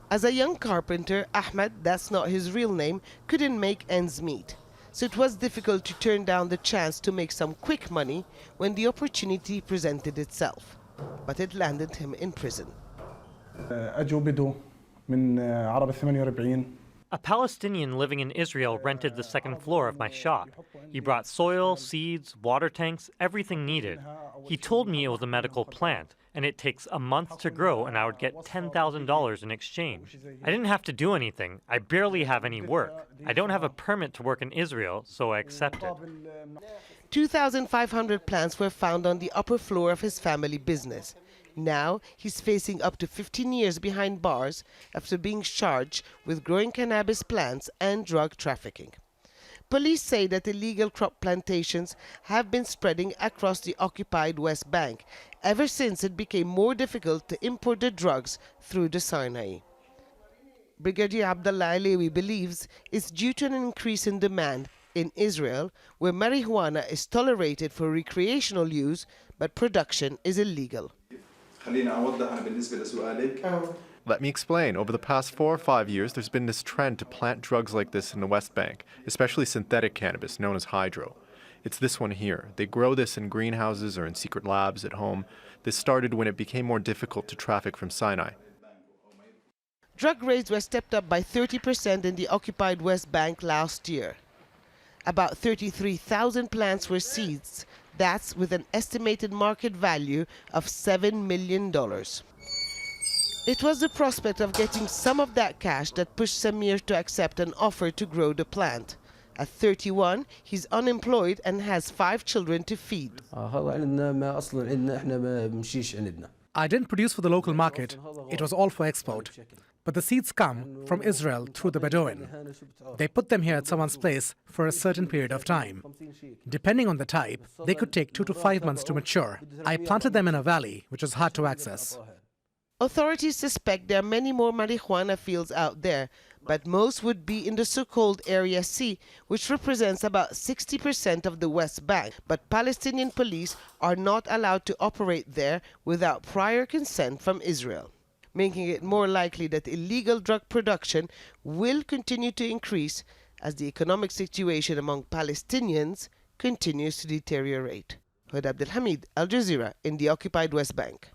As a young carpenter, Ahmed, that's not his real name, couldn't make ends meet. So it was difficult to turn down the chance to make some quick money when the opportunity presented itself. But it landed him in prison. A Palestinian living in Israel rented the second floor of my shop. He brought soil, seeds, water tanks, everything needed. He told me it was a medical plant, and it takes a month to grow, and I would get $10,000 in exchange. I didn't have to do anything. I barely have any work. I don't have a permit to work in Israel, so I accepted. 2,500 plants were found on the upper floor of his family business. Now he's facing up to 15 years behind bars after being charged with growing cannabis plants and drug trafficking. Police say that illegal crop plantations have been spreading across the occupied West Bank ever since it became more difficult to import the drugs through the Sinai. Brigadier Abdallah ELEWI believes it's due to an increase in demand in Israel, where marijuana is tolerated for recreational use, but production is illegal. Let me explain. Over the past 4 or 5 years, there's been this trend to plant drugs like this in the West Bank, especially synthetic cannabis, known as hydro. It's this one here. They grow this in greenhouses or in secret labs at home. This started when it became more difficult to traffic from Sinai. Drug raids were stepped up by 30% in the occupied West Bank last year. About 33,000 plants were seized. That's with an estimated market value of $7 million. It was the prospect of getting some of that cash that pushed SAMIR to accept an offer to grow the plant. At 31, he's unemployed and has 5 children to feed. I didn't produce for the local market. It was all for export. But the seeds come from Israel through the Bedouin. They put them here at someone's place for a certain period of time. Depending on the type, they could take 2 to 5 months to mature. I planted them in a valley, which is hard to access. Authorities suspect there are many more marijuana fields out there, but most would be in the so-called Area C, which represents about 60% of the West Bank. But Palestinian police are not allowed to operate there without prior consent from Israel, making it more likely that illegal drug production will continue to increase as the economic situation among Palestinians continues to deteriorate. Hoda Abdel-Hamid, Al Jazeera, in the occupied West Bank.